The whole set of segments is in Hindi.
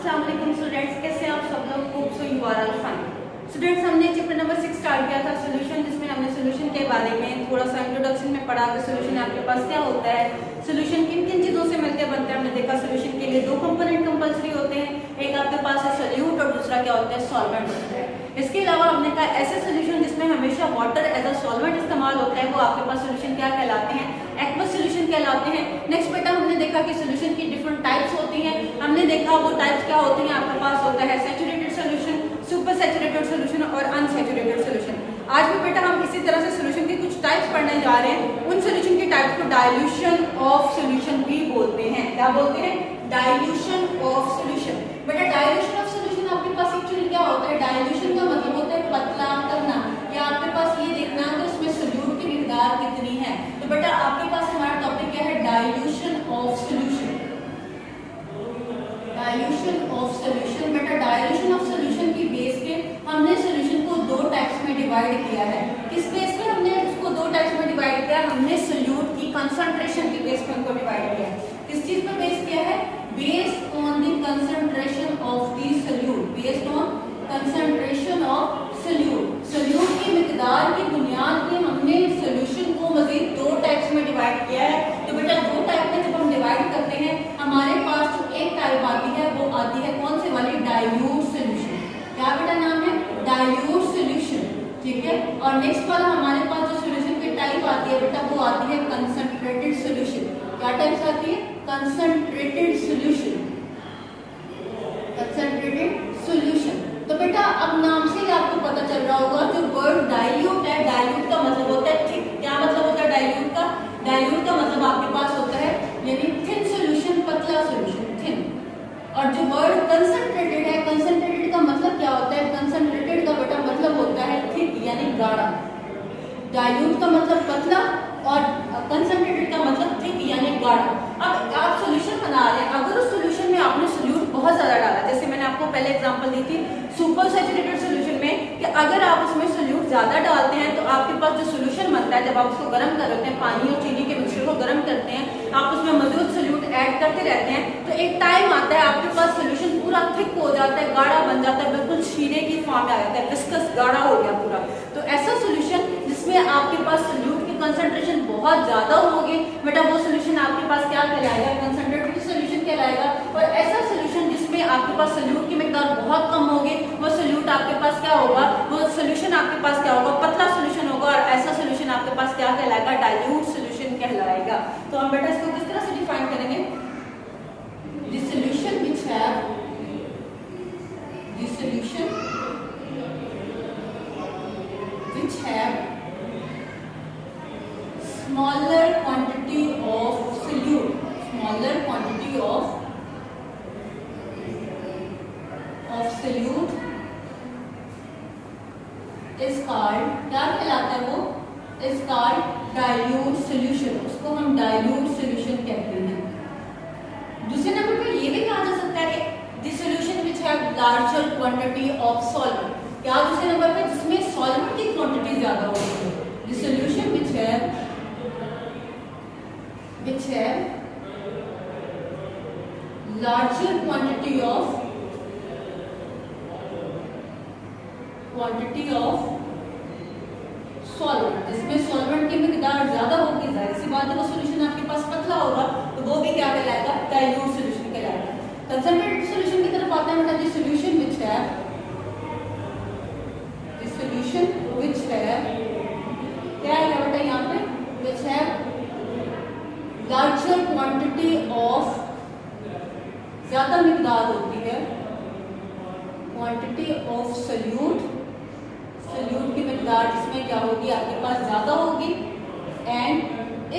अस्सलाम वालेकुम स्टूडेंट्स, कैसे आप सब लोग? Hope so you are all fine. Students, हमने चैप्टर नंबर 6 स्टार्ट किया था सोल्यूशन, जिसमें हमने सोल्यूशन के बारे में थोड़ा सा इंट्रोडक्शन में पढ़ा कि सोल्यूशन आपके पास क्या होता है, सोल्यूशन किन किन चीज़ों से मिलकर बनता है। हमने देखा सोल्यूशन के लिए दो कंपोनेंट कंपलसरी होते हैं, एक आपके पास है सोल्यूट और दूसरा क्या होता है, सॉल्वेंट होता है। इसके अलावा हमने कहा ऐसे सोल्यूशन जिसमें हमेशा वाटर एज अ सॉल्वेंट इस्तेमाल होता है, वो आपके पास सोल्यूशन क्या कहलाते हैं, एक्वस सोल्यूशन कहलाते हैं। नेक्स्ट बेटा हमने देखा कि सोल्यूशन की डिफरेंट टाइप्स होती हैं। हमने देखा वो टाइप्स क्या होती हैं, आपके पास होता है saturated solution, super saturated solution और अनसैचुरेटेड सोल्यूशन। आज भी बेटा हम इसी तरह से सोल्यूशन की कुछ टाइप्स पढ़ने जा रहे हैं। उन सोल्यूशन की टाइप्स को डाइल्यूशन ऑफ सोल्यूशन भी बोलते हैं। क्या बोलते हैं? Dilution of solution. बेटा डाइल्यूशन ऑफ सोल्यूशन आपके पास एक्चुअली क्या होता है? डाइल्यूशन का मतलब होता है पतला करना, या आपके पास ये देखना कि उसमें सोल्यूट की मिकदार कितनी है। तो बेटा आपके पास हमारा टॉपिक क्या है? Dilution of solution. Dilution of solution. बेटा डाइल्यूशन ऑफ सोल्यूशन की बेस पे हमने सोल्यूशन को दो टाइप्स में डिवाइड किया है। किस बेस पे हमने उसको दो टाइप्स में डिवाइड किया? हमने सोल्यूट की कंसंट्रेशन के बेस पे उनको डिवाइड किया। किस चीज पे बेस किया है? Based on the concentration of the solute. Based on concentration of solute. Solute की मिकदार की बुनियाद पे हमने सोल्यूशन को मजीद दो टाइप्स में डिवाइड किया है। तो बेटा दो टाइप में जब हम डिवाइड करते हैं, हमारे पास जो एक टाइप आती है वो आती है कौन से वाली? Dilute solution. क्या बेटा नाम है? Dilute solution. ठीक है। और नेक्स्ट वाला हमारे पास जो सोल्यूशन की टाइप आती है बेटा वो आती है कंसंट्रेटेड सोल्यूशन। क्या टाइप्स आती है? Concentrated solution. Concentrated solution. तो बेटा अब नाम से ही आपको पता चल रहा होगा जो वर्ड डाइल्यूट है, डाइल्यूट का मतलब होता है थिक। क्या मतलब होता है डाइल्यूट का? डाइल्यूट का मतलब आपके पास होता है यानी थिन सोल्यूशन, पतला सोल्यूशन, थिन। और जो वर्ड कंसंट्रेटेड है, कंसंट्रेटेड का मतलब क्या होता है? कंसंट्रेटेड का बेटा मतलब होता है थिक यानी गाढ़ा। डाइल्यूट का मतलब पतला और कंसंट्रेटेड का मतलब थिक यानी गाढ़ा। अब आप सॉल्यूशन बना रहे हैं, अगर उस सॉल्यूशन में आपने सोल्यूट बहुत ज्यादा डाला, जैसे मैंने आपको पहले एग्जांपल दी थी सुपर सैचुरेटेड सॉल्यूशन में, कि अगर आप उसमें सोल्यूट ज्यादा डालते हैं तो आपके पास जो सॉल्यूशन बनता है, जब आप उसको गर्म करते हैं, पानी और चीनी के मिक्सचर को गर्म करते हैं, आप उसमें मौजूद सोल्यूट ऐड करते रहते हैं, तो एक टाइम आता है आपके पास सोल्यूशन पूरा थिक हो जाता है, गाढ़ा बन जाता है, बिल्कुल शीरे की फॉर्म में आ जाता है, विस्कस गाढ़ा हो गया पूरा। तो ऐसा सोल्यूशन जिसमें आपके पास सोल्यूट की कंसंट्रेशन बहुत ज्यादा होगी, बेटा वो सोल्यूशन आपके पास क्या कहलाएगा? कंसंट्रेटेड सोल्यूशन कहलाएगा। और ऐसा सोल्यूशन जिसमें आपके पास सोल्यूट की मिकदार बहुत कम होगी, वो सोल्यूट आपके पास क्या होगा? वो सोल्यूशन आपके पास क्या होगा? पतला सोल्यूशन होगा। और ऐसा सोल्यूशन आपके पास क्या कहलाएगा? डाइल्यूट सोल्यूशन कहलाएगा। तो हम बेटा इसको किस तरह से डिफाइन करेंगे? The solution which have the solution which have smaller quantity of solute, smaller quantity of solute is called, क्या कहलाता है वो? is called dilute solution। उसको हम dilute solution कहते हैं। दूसरे नंबर पर ये भी कहा जा सकता है कि the solution which have larger quantity of solvent। क्या दूसरे नंबर पे? जिसमें सॉल्वेंट की क्वांटिटी ज्यादा होती है। The solution which have larger quantity of solvent, जिसमें सॉल्वेंट की मिकदार ज्यादा होगी, जाहिर सी बात है वो सॉल्यूशन आपके पास पतला होगा, तो वो भी क्या कहलाएगा? डाइल्यूट सॉल्यूशन कहलाएगा। कंसंट्रेटेड सॉल्यूशन की तरफ आते हैं बेटा। द सॉल्यूशन which have क्या है बेटा यहाँ पे? which have larger quantity of, ज्यादा मिकदार होती है, quantity of solute, solute की मिकदार जिसमें क्या होगी? आपके पास ज्यादा होगी। and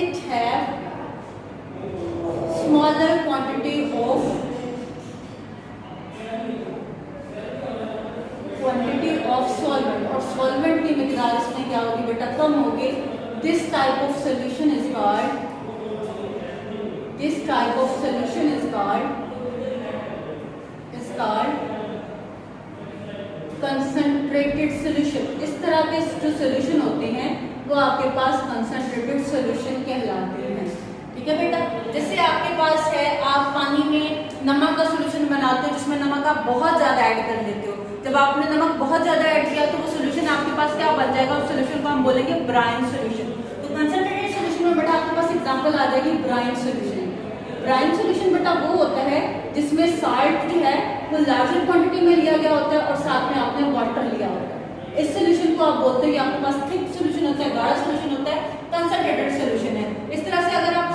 it have smaller quantity of solvent, और solvent की मिकदार इसमें क्या होगी बेटा? कम होगी। this type of solution is called concentrated solution। इस तरह के जो सोल्यूशन होते हैं वो आपके पास कंसंट्रेटेड सॉल्यूशन कहलाते हैं। ठीक है बेटा। जैसे आपके पास है, आप पानी में नमक का सोल्यूशन बनाते हो जिसमें नमक आप बहुत ज्यादा ऐड कर लेते हो। जब आपने नमक बहुत ज्यादा ऐड किया तो वो सोल्यूशन आपके पास क्या बन जाएगा, उस सोल्यूशन को हम बोलेंगे ब्राइन सोल्यूशन। तो कंसंट्रेटेड सोल्यूशन में बेटा आपके पास एग्जांपल आ जाएगी ब्राइन सोल्यूशन। ब्राइन सोल्यूशन बेटा वो होता है जिसमें साल्ट जो है वो लार्जर क्वांटिटी में लिया गया होता है और साथ में आपने वाटर लिया होता है। इस सोल्यूशन को आप बोलते हैं कि आपके पास थिक सोल्यूशन होता है, गाढ़ा सोल्यूशन होता है, कंसंट्रेटेड सोल्यूशन है। इस तरह से अगर आप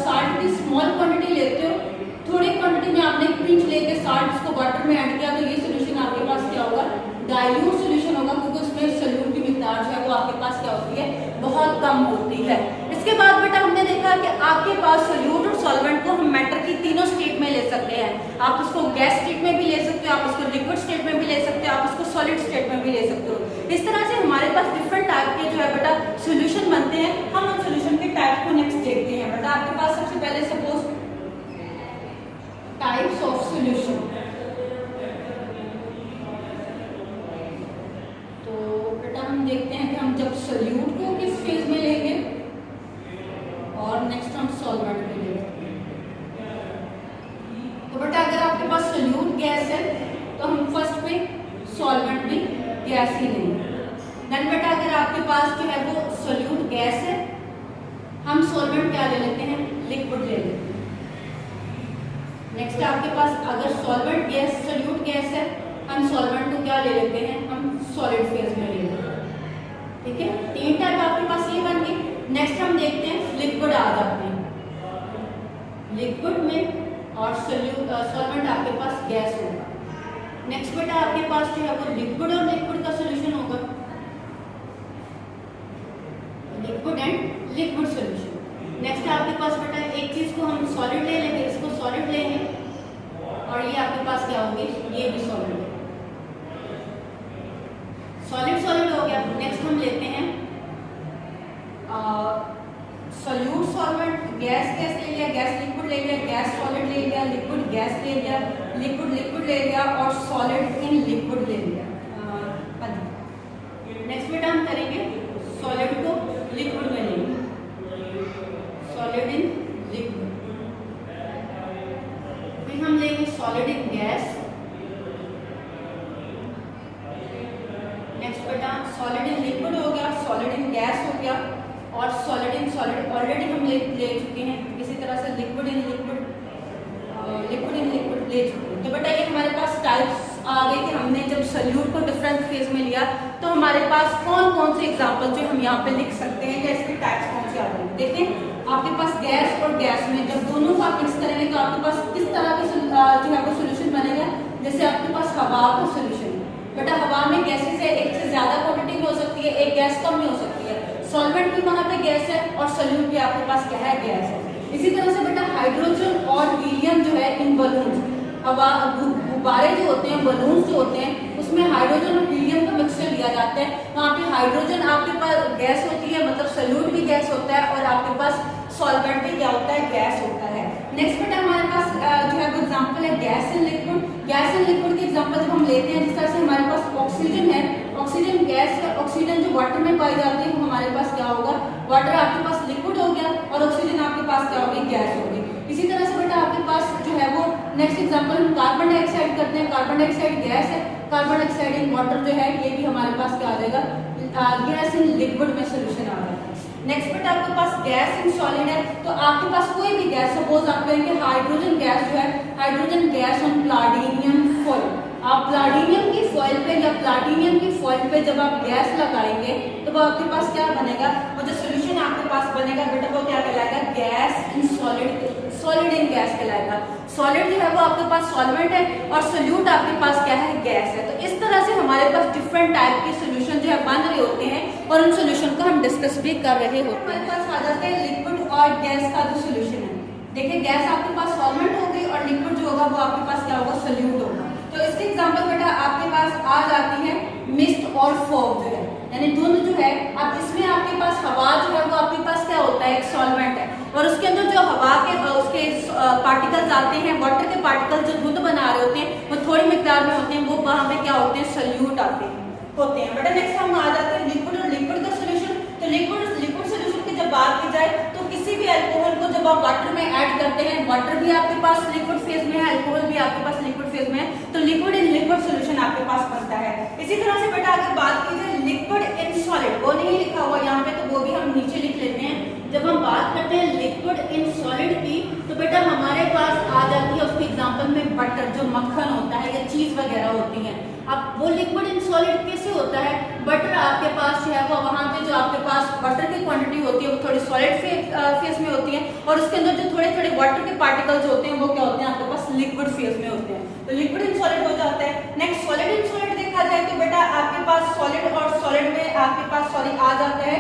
साल्ट की स्मॉल क्वांटिटी लेते हो, थोड़ी क्वांटिटी में आपने एक पिंच लेके साल्ट को वाटर में ऐड किया तो ये सोल्यूशन आपके पास क्या होगा, डाइल्यूट सोल्यूशन होगा, क्योंकि उसमें सोल्यूट की मिकदार जो है वो आपके पास क्या होती है, बहुत कम होती है। इसके बाद बेटा हमने देखा कि आपके पास सोल्यूट और सॉल्वेंट को हम मैटर की तीनों स्टेट में ले सकते हैं। आप उसको गैस स्टेट में भी ले सकते हो, आप उसको लिक्विड स्टेट में भी ले सकते हो, आप उसको सॉलिड स्टेट में भी ले सकते हो। इस तरह से हमारे पास डिफरेंट टाइप के जो है बेटा सोल्यूशन बनते हैं। हम उन सोल्यूशन के टाइप को नेक्स्ट देखते हैं। बेटा आपके पास सबसे पहले सपोज टाइप्स ऑफ सोल्यूशन, तो बेटा हम देखते हैं कि हम जब सोल्यूट को किस फेज में लेंगे और नेक्स्ट हम सॉल्वेंट में लेंगे। तो बेटा अगर आपके पास सोल्यूट गैस है तो हम फर्स्ट में सॉल्वेंट भी गैस ही लेंगे। देन बेटा अगर आपके पास जो है वो सोल्यूट गैस है, हम सॉल्वेंट क्या ले लेते हैं, लिक्विड ले लेते हैं। नेक्स्ट आपके पास अगर सॉल्वेंट गैस सोल्यूट गैस है, हम सॉल्वेंट को क्या ले लेते हैं, हम सॉलिड फेज में ले लेते हैं। ठीक है, तीन टाइप आपके पास ये बन गई। नेक्स्ट हम देखते हैं लिक्विड आ जाते हैं। लिक्विड में और सॉल्वेंट आपके पास गैस होगा। नेक्स्ट बेटा आपके पास जो है वो लिक्विड और लिक्विड का सोल्यूशन होगा, liquid and liquid solution. Next आपके पास बेटा एक चीज को हम सॉलिड ले लेंगे, इसको सॉलिड लेंगे और ये आपके पास क्या होगी, ये भी सॉलिड है। सॉलिड सॉलिड हो गया। नेक्स्ट हम लेते हैं सोल्यूट सॉल्वेंट, गैस गैस ले लिया, गैस लिक्विड ले लिया, गैस सॉलिड ले लिया, लिक्विड गैस ले लिया, लिक्विड लिक्विड ले लिया और सॉलिड इन लिक्विड ले लिया। नेक्स्ट बेटा हम करेंगे सॉलिड को लिक्विड में लेंगे, सॉलिड इन लिक्विड। फिर हम लेंगे सॉलिड इन गैस। नेक्स्ट बेटा सॉलिड इन लिक्विड हो गया, सॉलिड इन गैस हो गया और सॉलिड इन सॉलिड ऑलरेडी हम ले चुके हैं। इसी तरह से liquid in liquid, liquid in liquid ले चुके हैं। तो बेटा ये हमारे पास टाइप्स आ गए कि हमने जब सोल्यूट को डिफरेंट फेज में लिया तो हमारे पास कौन कौन से एग्जांपल जो हम यहाँ पे लिख सकते हैं या इसके टाइप्स कौन से आ रहे हैं। देखें आपके पास गैस और गैस में जब दोनों को आप मिक्स करेंगे तो आपके पास किस तरह के जो है वो सोल्यूशन बनेगा। जैसे आपके पास हवा का सोल्यूशन, बेटा हवा में गैसेस है, एक से ज्यादा क्वांटिटी में हो सकती है, एक गैस कम में हो सकती है। सॉल्वेंट भी वहां पे गैस है और सोल्यूट भी आपके पास क्या है, गैस है। इसी तरह से बेटा हाइड्रोजन और हीलियम जो है इन बलून, हवा गुब्बारे जो होते हैं, बलून जो होते हैं, उसमें हाइड्रोजन और हीलियम का मिक्सचर लिया जाता है। वहाँ पे हाइड्रोजन आपके पास गैस होती है, मतलब सोल्यूट भी गैस होता है और आपके पास सॉल्वेंट भी क्या होता है, गैस होता है। नेक्स्ट बेटा हमारे पास जो है वो एग्जांपल है gas in liquid. Gas in liquid के एग्जांपल जब हम लेते हैं, जिस तरह से हमारे पास ऑक्सीजन है, ऑक्सीजन गैस है, ऑक्सीजन जो वाटर में पाई जाती है वो हमारे पास क्या होगा, वाटर आपके पास लिक्विड हो गया और ऑक्सीजन आपके पास क्या होगी, गैस होगी। इसी तरह से बेटा आपके पास जो है वो नेक्स्ट एग्जांपल हम कार्बन डाइऑक्साइड करते हैं। कार्बन डाइऑक्साइड गैस है, कार्बन डाइऑक्साइड इन वाटर जो है ये भी हमारे पास क्या आ जाएगा, गैस इन लिक्विड में सोल्यूशन आ जाएगा। नेक्स्ट बेटा आपके पास गैस इन सॉलिड है, तो आपके पास कोई भी गैस, सपोज आप कहेंगे हाइड्रोजन गैस जो है, hydrogen gas on platinum foil. आप प्लाटिनियम की फॉइल पे या प्लाटिनियम की फॉइल पे जब आप गैस लगाएंगे तो वो आपके पास क्या बनेगा, वो जो सोल्यूशन आपके पास बनेगा बेटा वो क्या कहलाएगा, gas in solid, solid in gas कहलाएगा। सॉलिड जो है वो आपके पास सॉल्वेंट है और सोल्यूट आपके पास क्या है, गैस है। तो इस तरह से हमारे पास डिफरेंट टाइप के सोल्यूशन जो है बन रहे होते हैं और उन सोल्यूशन को हम डिस्कस भी कर रहे होते हैं। हमारे पास आ जाते हैं लिक्विड और गैस का जो सोल्यूशन है। देखिए गैस आपके पास सॉल्वेंट हो गई और लिक्विड जो होगा वो आपके पास क्या होगा, सोल्यूट होगा। तो इसके एग्जांपल बेटा आपके पास आ जाती है मिस्ट और फॉग जो है, यानी धुंध जो है। अब इसमें आपके पास हवा जो है वो आपके पास क्या होता है, एक सॉल्वेंट है और उसके अंदर जो हवा के उसके पार्टिकल्स आते हैं, वाटर के पार्टिकल्स जो धुंध बना रहे होते हैं वो थोड़ी मिकदार में होते हैं, वो वहां पे क्या होते हैं, सोल्यूट आते हैं होते हैं। बेटा नेक्स्ट हम आ जाते हैं लिक्विड और लिक्विड का सोल्यूशन। तो लिक्विड सोल्यूशन की जब बात की जाए तो किसी भी अल्कोहल को जब आप वाटर में ऐड करते हैं, वाटर भी आपके पास लिक्विड फेज में है, अल्कोहल भी आपके पास लिक्विड फेज में है, तो लिक्विड इन लिक्विड सोल्यूशन आपके पास बनता है। इसी तरह से बेटा अगर बात की जाए लिक्विड इन सॉलिड, वो नहीं लिखा हुआ यहाँ पे, तो वो भी हम नीचे लिख लेते हैं। जब हम बात करते हैं लिक्विड इन सॉलिड की, तो बेटा हमारे पास आ जाती है उसके एग्जांपल में बटर, जो मक्खन होता है या चीज वगैरह होती है। अब वो लिक्विड इन सॉलिड कैसे होता है? बटर आपके पास जो है वो वहाँ पे जो आपके पास बटर की क्वांटिटी होती है वो थोड़ी सॉलिड फेज में होती है, और उसके अंदर जो थोड़े थोड़े वाटर के पार्टिकल्स होते हैं वो क्या होते हैं आपके पास लिक्विड फेज में होते हैं, तो लिक्विड इन सॉलिड हो जाता है। नेक्स्ट सॉलिड इन सॉलिड देखा जाए तो बेटा आपके पास सॉलिड और सॉलिड में आपके पास सॉरी आ जाता है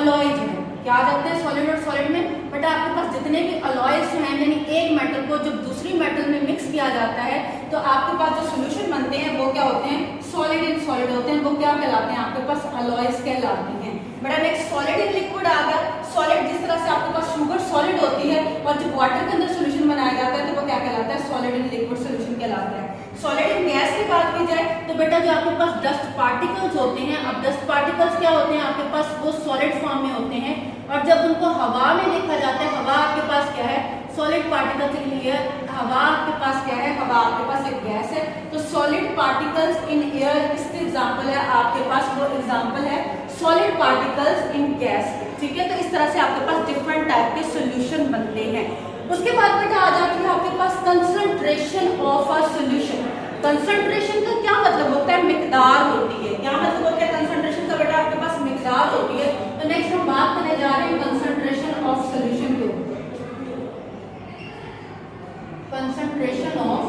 अलॉयज में। क्या आ जाते हैं सॉलिड और सॉलिड में? बेटा आपके पास जितने भी अलॉयज हैं, यानी एक मेटल को जब दूसरी मेटल में मिक्स किया जाता है तो आपके पास जो सॉल्यूशन बनते हैं वो क्या होते हैं? सॉलिड इन सॉलिड होते हैं। वो क्या कहलाते हैं? आपके पास अलॉयज कहलाते हैं। बेटा नेक्स्ट सॉलिड इन लिक्विड आ गया। सॉलिड जिस तरह से आपके पास शुगर सॉलिड होती है और जब वाटर के अंदर सॉल्यूशन बनाया जाता है तो वो क्या कहलाता है? सॉलिड इन लिक्विड सॉल्यूशन कहलाता है। सॉलिड इन गैस की बात की जाए तो बेटा जो आपके पास डस्ट पार्टिकल्स होते हैं, अब डस्ट पार्टिकल्स क्या होते हैं आपके पास? वो सॉलिड फॉर्म में होते हैं, और जब उनको हवा में देखा जाता है, हवा आपके पास क्या है? सॉलिड पार्टिकल्स के लिए हवा आपके पास क्या है? हवा आपके पास एक गैस है। तो सॉलिड पार्टिकल्स इन एयर किसके एग्जांपल है आपके पास? वो एग्जांपल है सॉलिड पार्टिकल्स इन गैस। ठीक है, तो इस तरह से आपके पास डिफरेंट टाइप के सॉल्यूशन बनते हैं। उसके बाद बेटा आ जाती है आपके पास concentration of a solution. Concentration का क्या मतलब होता है? मिकदार होती है। क्या मतलब होता है कंसंट्रेशन का? बेटा आपके पास मिकदार होती है। तो नेक्स्ट हम बात करने जा रहे हैं कंसंट्रेशन ऑफ सॉल्यूशन के ऊपर। Concentration of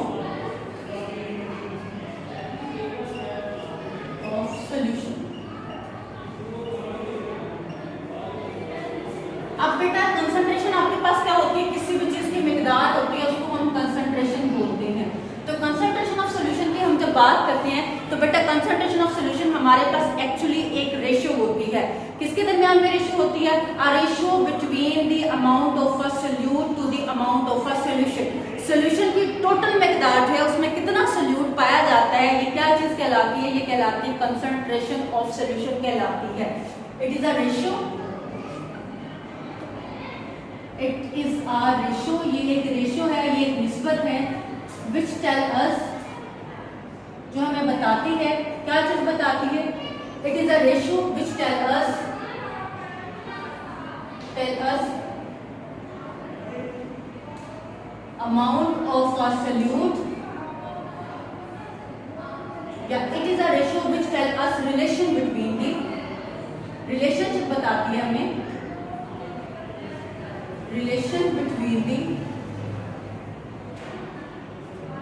solution. अब बेटा कंसंट्रेशन आपके पास क्या होती है? किसी भी चीज की मिकदार होती है, उसको हम कंसंट्रेशन बोलते हैं। तो कंसंट्रेशन ऑफ सॉल्यूशन की हम जब बात करते हैं तो बेटा कंसंट्रेशन ऑफ सॉल्यूशन हमारे पास एक्चुअली एक रेशियो होती है। किसके दरमियान में रेशियो होती है? A ratio between the amount of a solute to the amount of a solution. Solution की टोटल मिकदार जो है उसमें कितना सॉल्यूट पाया जाता है, ये क्या चीज कहलाती है? ये कहलाती है कंसंट्रेशन ऑफ सॉल्यूशन कहलाती है। It is a ratio, it is a ratio, ये एक रेशियो है, ये एक निस्बत है, विच टेल अस, जो हमें बताती है, क्या चीज बताती है? It is a ratio which tell us amount of a solute, या it is a ratio which tell us relation between the, relationship बताती है हमें, relation between the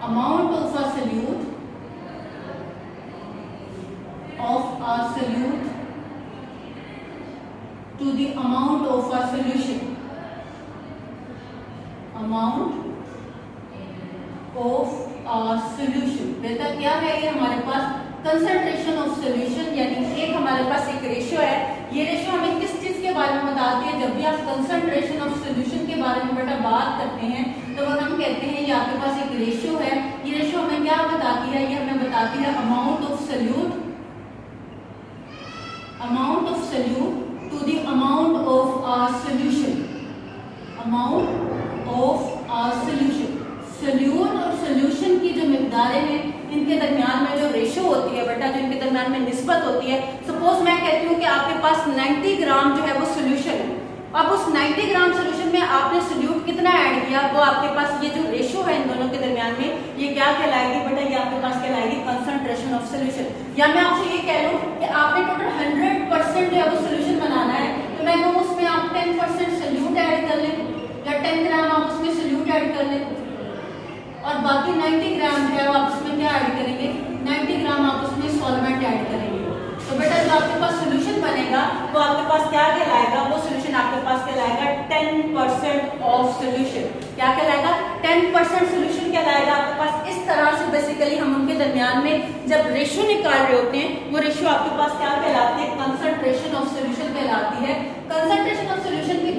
amount of a solute to the amount of a solution, amount of a solution। बेटा क्या है ये हमारे पास? कंसंट्रेशन ऑफ सॉल्यूशन, यानी एक हमारे पास एक रेशियो है। ये रेशियो हमें किस चीज के बारे में बताती है? जब भी आप कंसंट्रेशन ऑफ सॉल्यूशन के बारे में बेटा बात करते हैं तो वो हम कहते हैं ये आपके पास एक रेशियो है। ये रेशियो हमें क्या बताती है? ये हमें बताती है amount of solute to the amount of a solution, amount of a solution. Solute और सॉल्यूशन की जो मिकदारें हैं इनके दरमियान में जो रेशियो होती है बेटा, जो इनके दरमियान में निस्बत होती है। सपोज मैं कहती हूँ कि आपके पास 90 ग्राम जो है वो सॉल्यूशन है। अब उस 90 ग्राम सॉल्यूशन में आपने सॉल्यूट कितना ऐड किया, वो आपके पास ये जो रेशियो है इन दोनों के दरमियान में, ये क्या कहलाएगी बेटा? ये आपके पास कहलाएगी कंसंट्रेशन ऑफ सॉल्यूशन। या मैं आपसे ये कह लूँ कि आपने टोटल 100% जो है वो सॉल्यूशन बनाना है, तो मैं कहूँ उसमें आप 10% सॉल्यूट ऐड कर लें, या 10 ग्राम आप उसमें सॉल्यूट ऐड कर लें, और बाकी 90 ग्राम है वो आप उसमें क्या ऐड करेंगे? 90 ग्राम आप उसमें सॉल्वेंट ऐड करेंगे। तो बेटा जो आपके पास सॉल्यूशन बनेगा वो आपके पास क्या कहलाएगा? वो सॉल्यूशन आपके पास कहलाएगा 10% ऑफ सॉल्यूशन। क्या कहलाएगा? 10% सॉल्यूशन कहलाएगा आपके पास। इस तरह से बेसिकली हम उनके दरमियान में जब रेशियो निकाल रहे होते हैं, वो रेशियो आपके पास क्या कहलाती है? कंसंट्रेशन ऑफ सॉल्यूशन कहलाती है। कंसंट्रेशन ऑफ सॉल्यूशन के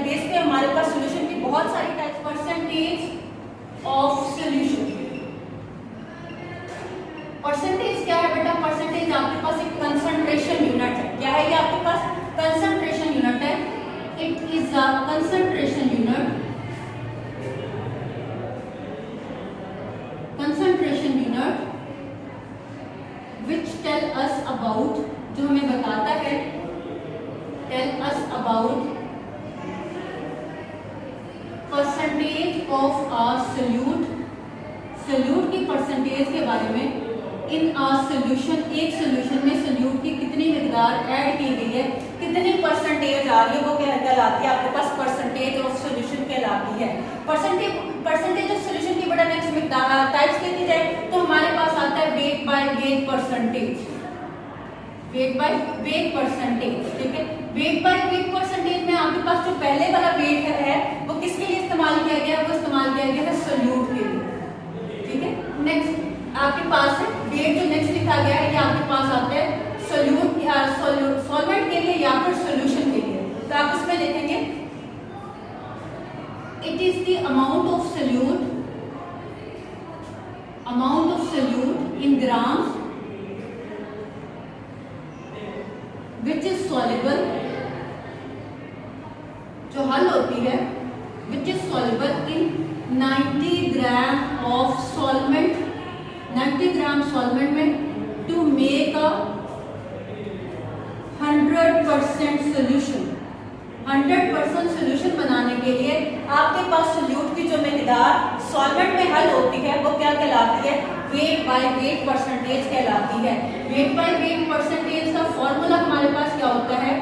बेस पे हमारे पास सॉल्यूशन की बहुत सारी types. Percentage of solution, percentage क्या है बेटा? परसेंटेज आपके पास एक कंसंट्रेशन यूनिट है। क्या है ये आपके पास? कंसंट्रेशन यूनिट है। It is the concentration unit which tell us about, जो हमें बताता है, tell us about percentage of a solute की परसेंटेज के बारे में इन a solution, एक सोल्यूशन में सोल्यूट की कितनी मिकदार ऐड की गई है, कितनी परसेंटेज आ रही है, वो क्या कहलाती है आपके पास परसेंटेज ऑफ सोल्यूशन कहलाती है। परसेंटेज ऑफ सोल्यूशन की बड़ा नेक्स्ट मिकदार टाइप्स देखी जाए तो हमारे पास आता है weight by weight percentage, weight by weight percentage, ठीक है। वेट बाय वेट परसेंटेज में आपके पास जो पहले वाला वेट है वो किसके लिए इस्तेमाल किया गया है, वो इस्तेमाल किया गया है सोल्यूट के लिए, ठीक है। नेक्स्ट आपके पास है वेट जो नेक्स्ट लिखा गया है, ये आपके पास आता है सोल्यूट या सॉल्वेंट के लिए या फिर सॉल्यूशन के लिए। तो आप इसमें देखेंगे it is the amount of solute in grams which is soluble, जो हल होती है, which is soluble in 90 gram of solvent, 90 gram solvent में to make a 100% solution. 100% solution बनाने के लिए आपके पास सोल्यूट की जो मिकदार सॉल्वेंट में हल होती है वो क्या कहलाती है, वेट बाय वेट परसेंटेज कहलाती है। वेट बाय वेट परसेंटेज का फॉर्मूला हमारे पास क्या होता है,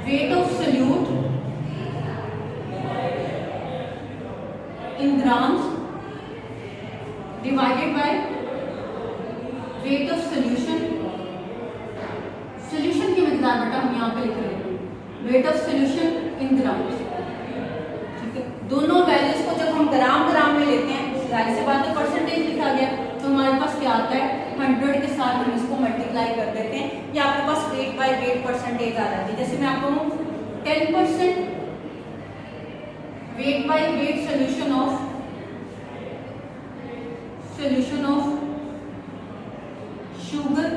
weight of solute in grams divided by weight of solution की मिकदार बेटा हम यहाँ पे लिख रहे हैं, weight of solution in grams, ठीक है। दोनों वैल्यूज को जब हम ग्राम में लेते हैं, जाहिर सी बात है परसेंटेज लिखा गया तो हमारे पास क्या आता है 100 के साथ हम इसको मल्टीप्लाई कर देते हैं, या आपके पास वेट बाय वेट परसेंटेज आ जाती है। जैसे मैं आपको 10% weight by weight solution of sugar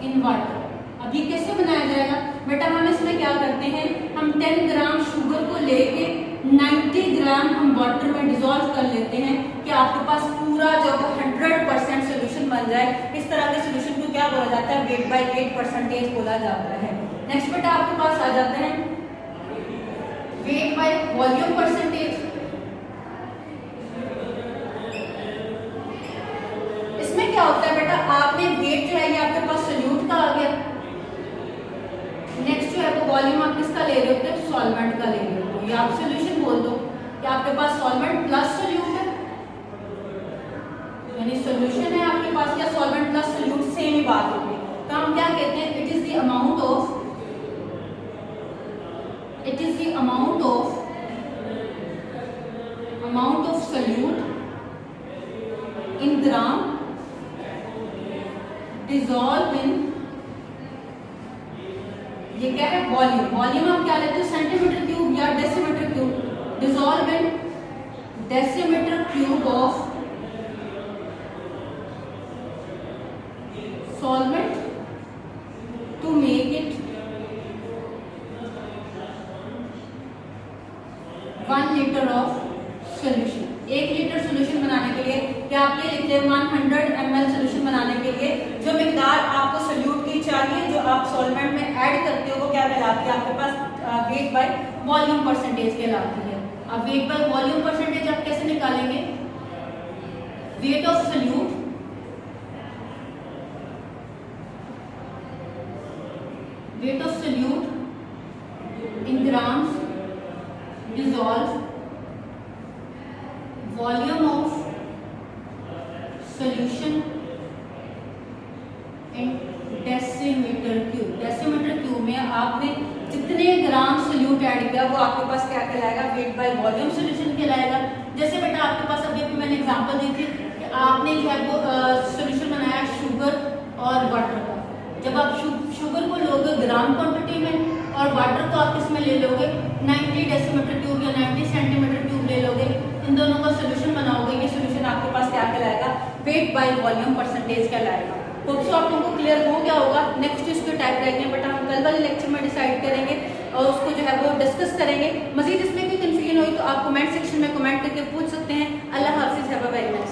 in water. अब ये कैसे बनाया जाएगा बेटा, हम इसमें क्या करते हैं, हम 10 ग्राम शुगर को लेके 90 ग्राम हम वाटर में डिसॉल्व कर लेते हैं कि आपके पास पूरा जो 100% सोल्यूशन बन जाए। इस तरह के सोल्यूशन को क्या बोला जाता है, वेट बाय वेट परसेंटेज बोला जाता है। नेक्स्ट बेटा आपके पास आ जाते हैं वेट बाय वॉल्यूम परसेंटेज। इसमें क्या होता है बेटा, आपने वेट जो है ये आपके पास सोल्यूट का आ गया, नेक्स्ट जो है वो वॉल्यूम आप किसका ले रहे होते हैं, सॉल्वेंट का ले रहे हो, या आप सोल्यूशन बोल दो कि आपके पास सॉल्वेंट प्लस सोल्यूट है, यानी सोल्यूशन है आपके पास या सॉल्वेंट प्लस सोल्यूट सेम ही बात होगी। तो हम क्या कहते हैं, it is the amount of solute in gram dissolve in, ये क्या है वॉल्यूम आप क्या लेते हो, सेंटीमीटर क्यूब या decimetre cube, dissolve in decimetre cube of solvent to make it 1 litre of solution. 1 litre solution बनाने के लिए क्या आप ये लिखते हैं 100 ml सोल्यूशन बनाने के लिए जो मिकदार आपको सोल्यूट की चाहिए, जो आप सॉल्वेंट में ऐड करते हो वो क्या कहलाती है आपके पास, वेट बाय वॉल्यूम परसेंटेज कहलाती है। अब वेट बाय वॉल्यूम परसेंटेज आप कैसे निकालेंगे, weight of solute in grams dissolve volume of solution in decimetre cube में आपने जितने ग्राम सोल्यूट ऐड किया वो आपके पास क्या कहलाएगा, वेट बाय वॉल्यूम सोल्यूशन कहलाएगा। जैसे बेटा आपके पास अभी मैंने एग्जांपल दी थी कि आपने जो है वो सोल्यूशन बनाया शुगर और वाटर का। जब आप शुगर को लोगे ग्राम क्वांटिटी में और वाटर को आप इसमें ले लोगे 90 डेसीमीटर क्यूब या 90 सेंटीमीटर क्यूब ले लोगे, इन दोनों का सोल्यूशन बनाओगे, ये सोल्यूशन आपके पास क्या कहलाएगा, वेट बाय वॉल्यूम परसेंटेज कहलाएगा। होप सो आप लोगों को क्लियर हो गया होगा। नेक्स्ट इसके टाइप रह गए, बट हम कल वाले लेक्चर में डिसाइड करेंगे और उसको जो है वो डिस्कस करेंगे। मजीद इसमें कोई कंफ्यूजन हुई तो आप कमेंट सेक्शन में कमेंट करके पूछ सकते हैं। अल्लाह हाफिज़, हैव अ वेरी नाइस।